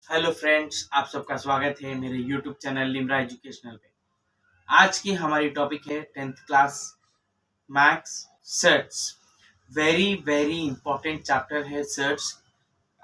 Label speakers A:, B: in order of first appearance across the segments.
A: Hello friends, आप सबका स्वागत है मेरे यूट्यूब चैनल लिम्रा एजुकेशनल पे। आज की हमारी टॉपिक है 10th class maths search. Very very important chapter है सर्च।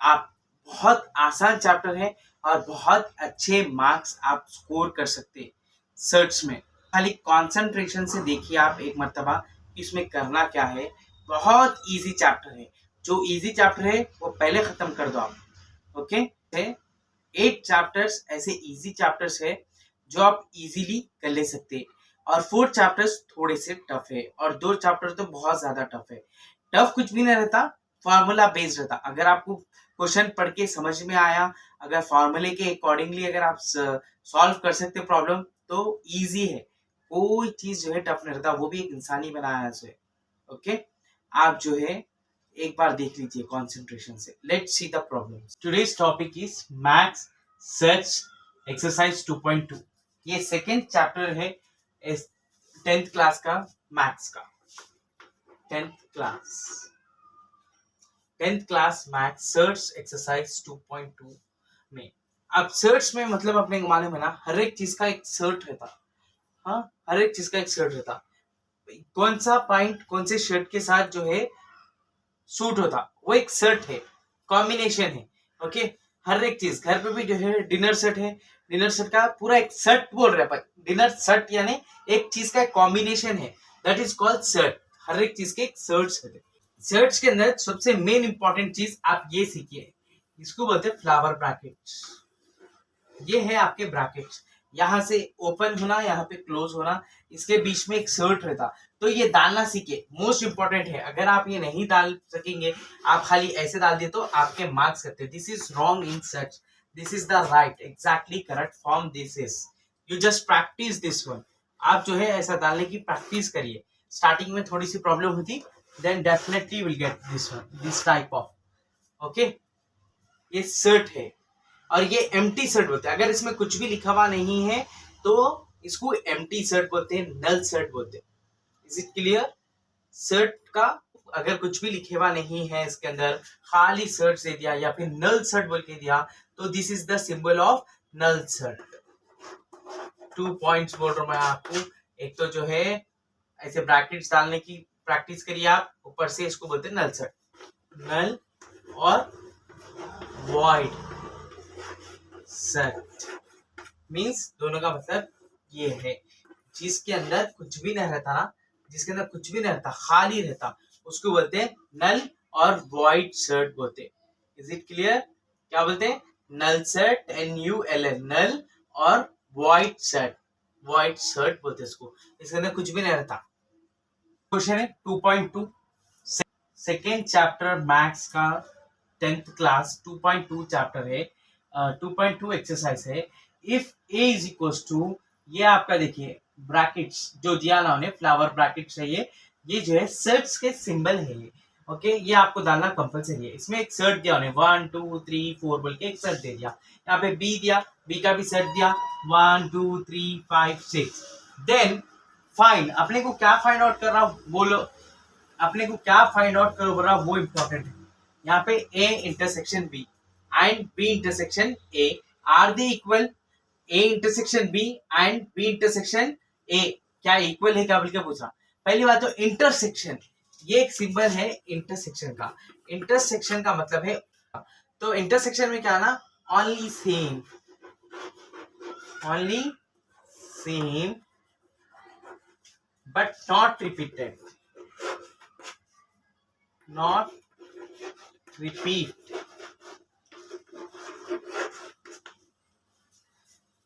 A: आप बहुत आसान चैप्टर है और बहुत अच्छे मार्क्स आप स्कोर कर सकते हैं सर्च में। खाली कंसंट्रेशन से देखिए आप एक मर्तबा कि इसमें करना क्या है। बहुत इजी चैप्टर है। जो इजी चैप्टर है वो पहले खत्म कर दो आप। ओके, 8 चैप्टर्स ऐसे इजी चैप्टर्स है जो आप इजीली कर ले सकते हैं और 4 चैप्टर्स थोड़े से टफ है और 2 चैप्टर तो बहुत ज्यादा टफ है। टफ कुछ भी नहीं रहता, फार्मूला बेस्ड रहता। अगर आपको क्वेश्चन पढ़ के समझ में आया, अगर फार्मूले के अकॉर्डिंगली अगर आप सॉल्व कर सकते प्रॉब्लम तो इजी है। कोई चीज जो है टफ नहीं रहता, वो भी एक इंसानी बनाया है। ओके, आप जो है एक बार देख लीजिए कंसंट्रेशन से। Let's see the problem. Today's topic is maths search exercise 2.2। ये सेकेंड चैप्टर है इस 10th क्लास का मैथ्स का। 10th class 10th class maths search exercise 2.2 में। अब सर्च में मतलब अपने मालूम है ना, हर एक चीज का एक सर्ट रहता। हाँ, हर एक चीज का एक सर्ट रहता। कौन सा पॉइंट कौन से शर्ट के साथ जो है सूट होता, वो एक सेट है, कॉम्बिनेशन है। ओके, हर एक चीज घर पे भी जो है डिनर सेट है, डिनर सेट का पूरा एक सेट बोल रहे हैं। डिनर सेट यानी एक चीज का कॉम्बिनेशन है, दैट इज कॉल्ड सेट। हर एक चीज के एक सर्ट्स है। सर्ट्स के अंदर सबसे मेन इंपॉर्टेंट चीज आप ये सीखिए, इसको बोलते हैं फ्लावर ब्रैकेट्स। ये है आपके ब्रैकेट्स, यहाँ से ओपन होना, यहाँ पे क्लोज होना, इसके बीच में एक सर्ट रहता। तो ये डालना सीखे, मोस्ट इंपॉर्टेंट है। अगर आप ये नहीं डाल सकेंगे, आप खाली ऐसे डाल दिए तो आपके मार्क्स करते। This is wrong in search, this is the right exactly correct form. This is you just practice this one. आप जो है ऐसा डालने की प्रैक्टिस करिए। स्टार्टिंग में थोड़ी सी प्रॉब्लम होती, then definitely will get this one, this type of. Okay, ये सर्ट है और ये एम्प्टी सेट बोलते हैं। अगर इसमें कुछ भी लिखा हुआ नहीं है तो इसको एम्प्टी सेट बोलते हैं, नल सेट बोलते हैं। Is it clear? सेट का अगर कुछ भी लिखे हुआ नहीं है, इसके अंदर खाली सेट दे दिया या फिर नल सेट बोल के दिया, तो this is the symbol of null set. 2 points बोल रहा हूं मैं आपको। एक तो जो है ऐसे ब्रैकेट्स डालने की प्रैक्टिस करिए आप, ऊपर से इसको बोलते हैं नल सेट। नल और वॉइड सेट मीन्स दोनों का मतलब ये है, जिसके अंदर कुछ भी नहीं रहता ना, जिसके अंदर कुछ भी नहीं रहता, खाली रहता, उसको बोलते हैं नल और वॉइड सेट बोलते हैं। Is it clear? क्या बोलते हैं? नल सेट, NULL, नल और वॉइड सेट, वॉइड सेट बोलते हैं इसको। इसके अंदर कुछ भी नहीं रहता। क्वेश्चन है 2.2, सेकेंड चैप्टर मैथ्स का 10th क्लास 2.2 चैप्टर है। 2.2 एक्सरसाइज है। If A is equal to, ये आपका देखिए ब्रैकेट्स जो दिया ना उन्हें, फ्लावर ब्रैकेट्स है ये जो है सर्ट्स के सिंबल है ये। ओके, ये आपको डालना कंपलसरी है। इसमें एक सर्ट दिया उन्हें 1 2 3 4 बोल के एक सर्ट दे दिया। यहाँ पे बी दिया, बी का भी सर्ट दिया 1 2 3 5 6। देन फाइंड, अपने को क्या फाइंड आउट कर रहा बोलो, अपने को क्या फाइंड आउट करो बोल रहा वो इंपॉर्टेंट है। यहाँ पे A intersection B and B intersection A are they equal? A intersection B and B intersection A क्या इक्वल है क्या बोल के पूछा। पहली बात तो इंटरसेक्शन, ये एक सिंबल है इंटरसेक्शन का। इंटरसेक्शन का मतलब है, तो इंटरसेक्शन में क्या ना, only same, only same but not repeated, not repeat.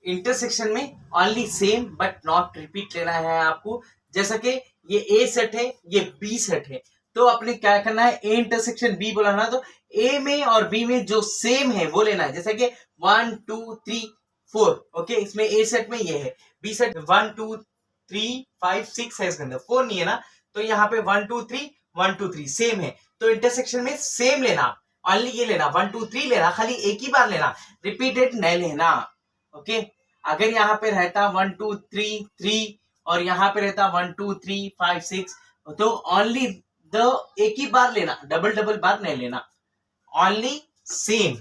A: Intersection में only same but not repeat लेना है आपको। जैसा कि ये ए सेट है, ये बी सेट है, तो अपने क्या करना है, ए इंटरसेक्शन बी बोला ना, तो ए में और बी में जो सेम है वो लेना है। जैसे कि 1 2 3 4, ओके, इसमें ए सेट में ये है, बी सेट 1 2 3 5 6 है, इसके अंदर 4 नहीं है ना, तो यहाँ पे 1 2 3 1 2 3 सेम है। तो इंटरसेक्शन में सेम लेना, ओनली ये लेना, 1 2 3 लेना, खाली एक ही बार लेना, रिपीटेड नहीं लेना। ओके, अगर यहाँ पे रहता 1 2 3 3 और यहाँ पे रहता 1 2 3 5 6, तो ओनली एक ही बार लेना, डबल डबल बार नहीं लेना, ओनली सेम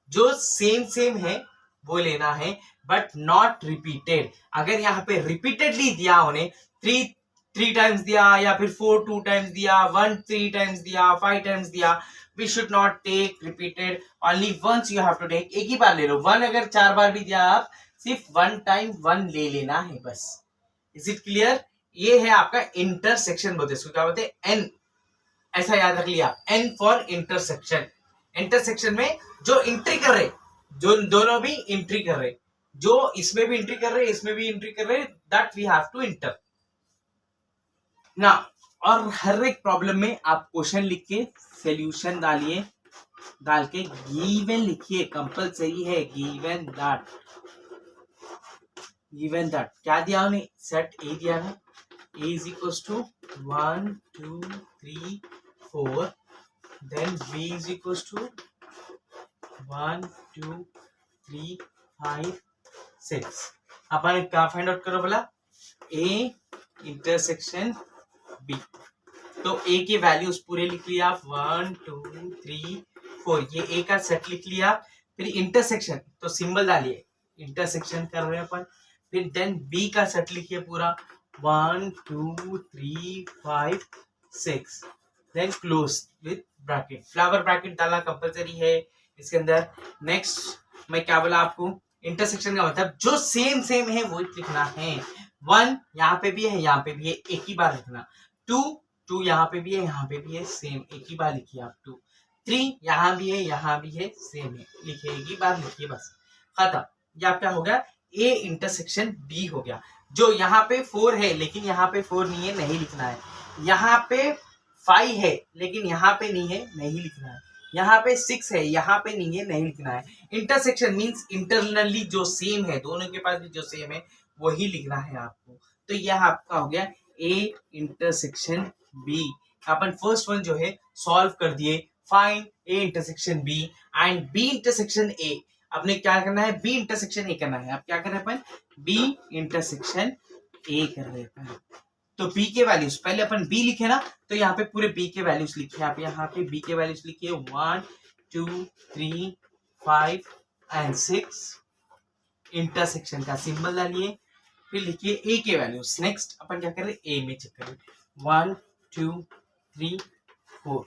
A: जो सेम सेम है वो लेना है, बट नॉट रिपीटेड। अगर यहाँ पे रिपीटेडली दिया उन्हें, थ्री टाइम्स दिया, या फिर 4 2 टाइम्स दिया, 1 3 टाइम्स दिया, 5 टाइम्स दिया, we should not take repeated, only once you have to take. एक ही बार ले लो। 1 अगर 4 बार भी दिया, आप सिर्फ 1 टाइम 1 ले लेना है बस। Is it clear? ये है आपका इंटरसेक्शन बोलते हैं, इसको क्या बोलते हैं? एन। ऐसा याद रख लिया, एन फॉर इंटरसेक्शन। इंटरसेक्शन में जो एंट्री कर रहे, जो दोनों भी एंट्री कर रहे, जो इसमें भी एंट्री कर रहे, इसमें भी एंट्री कर रहे, that we have to enter ना। और हर एक प्रॉब्लम में आप क्वेश्चन लिख के सॉल्यूशन डालिए, डाल के गिवन लिखिए, कंपलसरी है। गिवन दैट क्या दिया उन्हें? सेट ए दिया है, a is equals to 1 2 3 4, then b is equals to 1 2 3 5 6। अपन क्या फाइंड आउट करो बोला? a intersection b। तो a के वैल्यूज पूरे लिख लिया आप, 1 2 3 4, ये a का सेट लिख लिया। फिर इंटरसेक्शन तो सिंबल डालिए, इंटरसेक्शन कर रहे हैं अपन। फिर देन b का सेट लिखिए पूरा, 1 2 3 5 6, then close with bracket. Flower bracket डालना कंपलसरी है इसके अंदर। नेक्स्ट मैं क्या बोला आपको? इंटरसेक्शन का मतलब जो सेम सेम है वो लिखना है। 1 यहाँ पे भी है, यहाँ पे भी है, एक ही बार लिखना। 2 यहाँ पे भी है, यहाँ पे भी है, सेम एक ही बार लिखिए आप। 2 3 यहाँ भी है, यहाँ भी है, सेम है, लिखिए एक ही बार लिखिए बस, खत्म। या क्या हो गया? ए इंटरसेक्शन बी हो गया। जो यहाँ पे 4 है लेकिन यहाँ पे 4 नहीं है, नहीं लिखना है। यहाँ पे 5 है लेकिन यहाँ पे नहीं है, नहीं लिखना है। यहाँ पे 6 है, यहाँ पे नहीं है, नहीं लिखना है। इंटरसेक्शन मींस इंटरनली जो सेम है, दोनों के पास भी जो सेम है वही लिखना है आपको। तो यह आपका हो गया ए इंटरसेक्शन बी। अपन फर्स्ट वन जो है सॉल्व कर दिए। Find A intersection B and B intersection A. आपने क्या करना है? बी इंटरसेक्शन ए करना है। आप क्या कर रहे हैं? अपन बी इंटरसेक्शन ए कर रहे हैं। तो बी के वैल्यूज पहले अपन बी लिखे ना, तो यहाँ पे पूरे बी के वैल्यूज लिखिए। आप यहाँ पे बी के वैल्यूज लिखिए, 1 2 3 5 एंड 6। इंटरसेक्शन का सिंबल डालिए, फिर लिखिए ए के वैल्यूज। नेक्स्ट अपन क्या कर रहे हैं? ए में चेक करें, 1 2 3 4।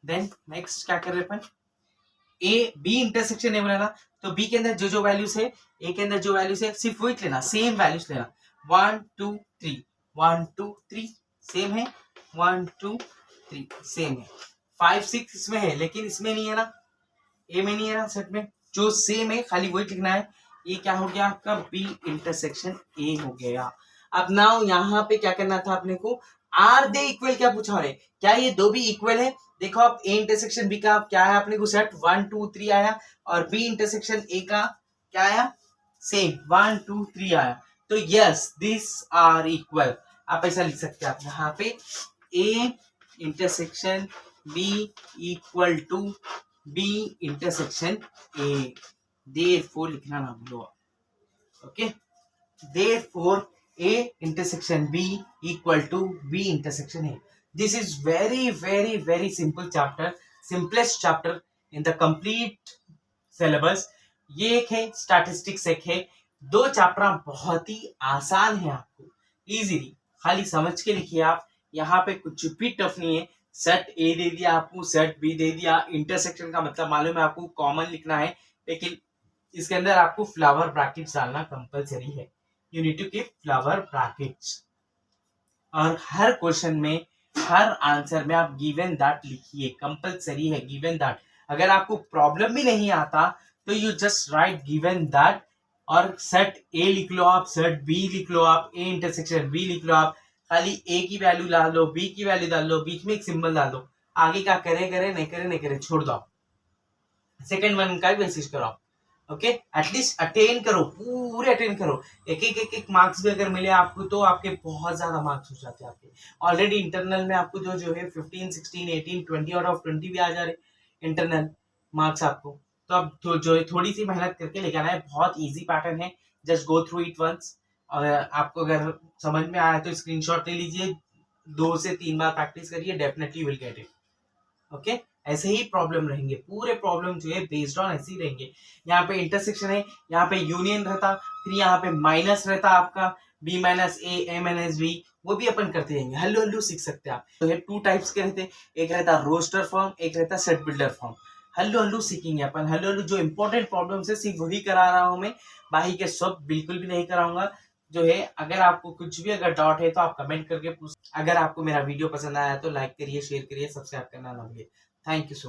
A: देन नेक्स्ट क्या कर रहे हैं अपन? ए बी इंटरसेक्शन ए बनाना। तो बी के अंदर जो जो वैल्यूज है, ए के अंदर जो वैल्यूज है, सिर्फ वही लेना, सेम वैल्यूज लेना। 1 2 3 1 2 3 सेम है, 1 2 3 सेम है। 5 6 इसमें है लेकिन इसमें नहीं है ना, ए में नहीं है ना, सेट में जो सेम है खाली वही लिखना है। ये क्या हो गया आपका? बी इंटरसेक्शन ए हो गया। अब नाउ यहाँ पे क्या करना था अपने को? आर दे इक्वल क्या पूछा है? क्या ये दो भी इक्वल है? देखो आप ए इंटरसेक्शन बी का क्या है अपने को? सेट 1 2 3 आया, और बी इंटरसेक्शन ए का क्या आया? सेम 1 2 3 आया। तो यस दिस आर इक्वल। आप ऐसा लिख सकते हैं आप यहाँ पे, A intersection B equal to B intersection A. Therefore लिखना ना भूलो, okay. Therefore A intersection B equal to B intersection A. This is very very very simple chapter, simplest chapter in the complete syllabus. ये एक है statistics, एक है। दो chapter बहुत ही आसान है, आपको इजीली खाली समझ के लिखिए आप। यहाँ पे कुछ भी टफ नहीं है। सेट ए दे दिया आपको, सेट बी दे दिया। इंटरसेक्शन का मतलब मालूम है आपको, कॉमन लिखना है, लेकिन इसके अंदर आपको फ्लावर ब्रैकेट्स डालना कंपलसरी है। You need to keep flower brackets। और हर क्वेश्चन में, हर आंसर में आप गिवन दैट लिखिए, कंपलसरी है गिवन दैट। अगर आपको प्रॉब्लम भी नहीं आता तो you just right given that, और सेट ए लिख लो आप, सेट बी लिख लो आप, ए इंटरसेक्शन बी लिख लो आप। खाली ए की वैल्यू डाल लो, बी की वैल्यू डाल लो, बीच में एक सिंबल डाल दो। आगे का करे करे नहीं करे नहीं करे छोड़ दो। सेकेंड वन का भी मैसेज करो, ओके। एटलीस्ट अटेन करो, पूरे अटेन करो। एक मार्क्स भी अगर मिले आपको तो आपके बहुत ज्यादा मार्क्स हो जाते हैं आपके। ऑलरेडी इंटरनल में आपको जो है 15 16 18 20 आउट ऑफ 20 भी आ जा रहे इंटरनल मार्क्स आपको। तो अब जो है थोड़ी सी मेहनत करके लेकर आना है। बहुत इजी पैटर्न है, just go through it once. और आपको अगर समझ में आया तो स्क्रीनशॉट ले लीजिए, 2 से 3 बार प्रैक्टिस करिए, definitely will get it, okay. ऐसे ही प्रॉब्लम रहेंगे, पूरे प्रॉब्लम जो है बेस्ड ऑन ऐसे ही रहेंगे। यहाँ पे इंटरसेक्शन है, यहाँ पे यूनियन रहता, फिर यहाँ पे माइनस रहता आपका b माइनस ए ए माइनस बी, वो भी अपन करते रहेंगे, हल्लू हल्लू सीख सकते हैं आप। तो ये 2 टाइप्स के रहते, एक रहता रोस्टर फॉर्म, एक रहता सेट बिल्डर फॉर्म। हल्लू हल्लू सीखेंगे अपन, हल्लू हल्लू जो इंपॉर्टेंट प्रॉब्लम है सिर्फ वही करा रहा हूँ मैं, बाकी के सब बिल्कुल भी नहीं कराऊंगा। जो है अगर आपको कुछ भी अगर डाउट है तो आप कमेंट करके पूछ। अगर आपको मेरा वीडियो पसंद आया तो लाइक करिए, शेयर करिए, सब्सक्राइब करना ना भूलिए। Thank you so much.